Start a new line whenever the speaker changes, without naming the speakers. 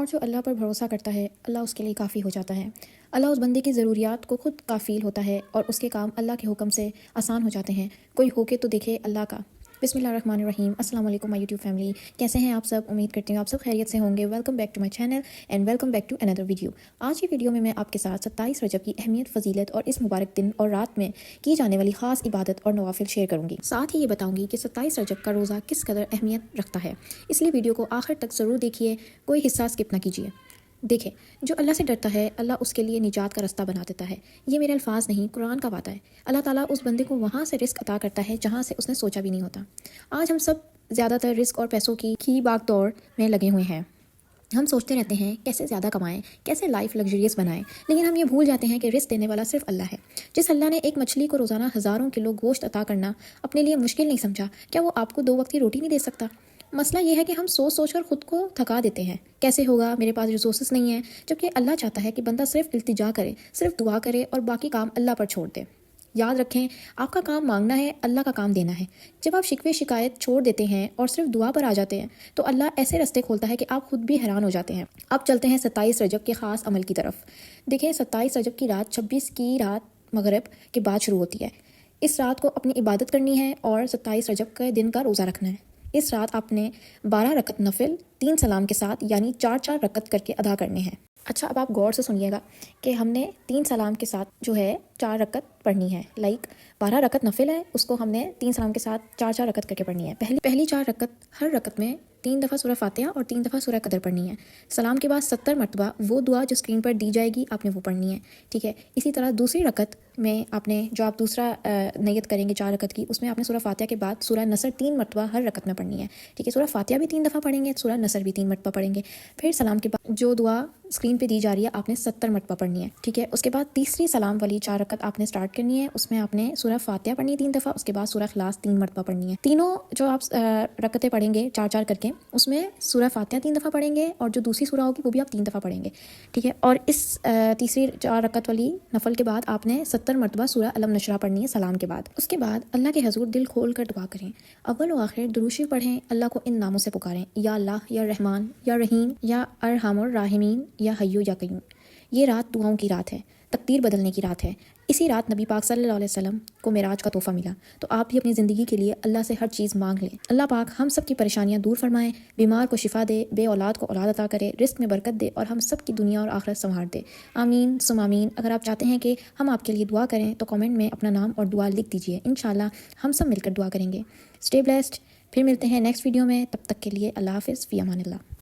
اور جو اللہ پر بھروسہ کرتا ہے اللہ اس کے لیے کافی ہو جاتا ہے۔ اللہ اس بندے کی ضروریات کو خود کافیل ہوتا ہے اور اس کے کام اللہ کے حکم سے آسان ہو جاتے ہیں۔ کوئی ہو کے تو دیکھے اللہ کا۔ بسم اللہ الرحمن الرحیم۔ السلام علیکم مائی یوٹیوب فیملی، کیسے ہیں آپ سب؟ امید کرتی ہوں آپ سب خیریت سے ہوں گے۔ Welcome back to my channel and welcome back to another video. آج کی ویڈیو میں آپ کے ساتھ 27 رجب کی اہمیت، فضیلت اور اس مبارک دن اور رات میں کی جانے والی خاص عبادت اور نوافل شیئر کروں گی۔ ساتھ ہی یہ بتاؤں گی کہ 27 رجب کا روزہ کس قدر اہمیت رکھتا ہے، اس لیے ویڈیو کو آخر تک ضرور دیکھیے، کوئی حصہ اسکپ نہ کیجیے۔ دیکھیں، جو اللہ سے ڈرتا ہے اللہ اس کے لیے نجات کا رستہ بنا دیتا ہے۔ یہ میرے الفاظ نہیں، قرآن کا وعدہ ہے۔ اللہ تعالیٰ اس بندے کو وہاں سے رزق عطا کرتا ہے جہاں سے اس نے سوچا بھی نہیں ہوتا۔ آج ہم سب زیادہ تر رزق اور پیسوں کی بھاگ دوڑ میں لگے ہوئے ہیں۔ ہم سوچتے رہتے ہیں کیسے زیادہ کمائیں، کیسے لائف لگژریس بنائیں، لیکن ہم یہ بھول جاتے ہیں کہ رزق دینے والا صرف اللہ ہے۔ جس اللہ نے ایک مچھلی کو روزانہ ہزاروں کلو گوشت عطا کرنا اپنے لیے مشکل نہیں سمجھا، کیا وہ آپ کو 2 وقت کی روٹی نہیں دے سکتا؟ مسئلہ یہ ہے کہ ہم سوچ کر خود کو تھکا دیتے ہیں، کیسے ہوگا، میرے پاس ریسورسز نہیں ہیں، جبکہ اللہ چاہتا ہے کہ بندہ صرف التجا کرے، صرف دعا کرے اور باقی کام اللہ پر چھوڑ دے۔ یاد رکھیں، آپ کا کام مانگنا ہے، اللہ کا کام دینا ہے۔ جب آپ شکوے شکایت چھوڑ دیتے ہیں اور صرف دعا پر آ جاتے ہیں تو اللہ ایسے راستے کھولتا ہے کہ آپ خود بھی حیران ہو جاتے ہیں۔ اب چلتے ہیں 27 رجب کے خاص عمل کی طرف۔ دیکھیں، 27 رجب کی رات 26 کی رات مغرب کے بعد شروع ہوتی ہے۔ اس رات کو اپنی عبادت کرنی ہے اور 27 رجب کے دن کا روزہ رکھنا ہے۔ اس رات آپ نے 12 رکعت نفل 3 سلام کے ساتھ یعنی 4 رکعت کر کے ادا کرنے ہیں۔ اچھا، اب آپ غور سے سنیے گا کہ ہم نے 3 سلام کے ساتھ جو ہے 4 رکعت پڑھنی ہے۔ 12 رکعت نفل ہے، اس کو ہم نے 3 سلام کے ساتھ 4 رکعت کر کے پڑھنی ہے۔ پہلی 4 رکعت، ہر رکعت میں 3 دفعہ سورہ فاتحہ اور 3 دفعہ سورہ قدر پڑھنی ہے۔ سلام کے بعد 70 مرتبہ وہ دعا جو اسکرین پر دی جائے گی آپ نے وہ پڑھنی ہے، ٹھیک ہے۔ اسی طرح دوسری رکعت میں آپ نے جو آپ دوسرا نیت کریں گے 4 رکعت کی، اس میں آپ نے سورہ فاتحہ کے بعد سورہ نصر 3 مرتبہ ہر رکعت میں پڑھنی ہے، ٹھیک ہے۔ سورہ فاتحہ بھی 3 دفعہ پڑھیں گے، سورہ نصر بھی 3 مرتبہ پڑھیں گے۔ پھر سلام کے بعد جو دعا اسکرین پہ دی جا رہی ہے آپ نے 70 مرتبہ پڑھنی ہے، ٹھیک ہے۔ اس کے بعد تیسری سلام والی 4 رکعت آپ نے سٹارٹ کرنی ہے، اس میں آپ نے سورہ فاتحہ پڑھنی ہے 3 دفعہ، اس کے بعد سورہ اخلاص 3 مرتبہ پڑھنی ہے۔ تینوں جو آپ رکعتیں پڑھیں گے 4 کر کے، اس میں سورہ فاتحہ 3 دفعہ پڑھیں گے اور جو دوسری سورہ ہوگی وہ بھی آپ 3 دفعہ پڑھیں گے، ٹھیک ہے۔ اور اس تیسری 4 رکعت والی نفل کے بعد آپ نے 70 مرتبہ سورہ الم نشرہ پڑھنی ہے سلام کے بعد۔ اس کے بعد اللہ کے حضور دل کھول کر دعا کریں، اول و آخر درود شریف پڑھیں، اللہ کو ان ناموں سے پکاریں، یا اللہ، یا رحمان، یا رحیم، یا ارحم الراحمین، یا حیو یا قیوم۔ یہ رات دعاؤں کی رات ہے، تقدیر بدلنے کی رات ہے۔ اسی رات نبی پاک صلی اللہ علیہ وسلم کو معراج کا تحفہ ملا، تو آپ بھی اپنی زندگی کے لیے اللہ سے ہر چیز مانگ لیں۔ اللہ پاک ہم سب کی پریشانیاں دور فرمائے، بیمار کو شفا دے، بے اولاد کو اولاد عطا کرے، رزق میں برکت دے اور ہم سب کی دنیا اور آخرت سنوار دے، آمین ثم آمین۔ اگر آپ چاہتے ہیں کہ ہم آپ کے لیے دعا کریں تو کامنٹ میں اپنا نام اور دعا لکھ دیجیے، انشاءاللہ ہم سب مل کر دعا کریں گے۔ اسٹے بلیسڈ، پھر ملتے ہیں نیکسٹ ویڈیو میں، تب تک کے لیے اللہ حافظ، فی امان اللہ۔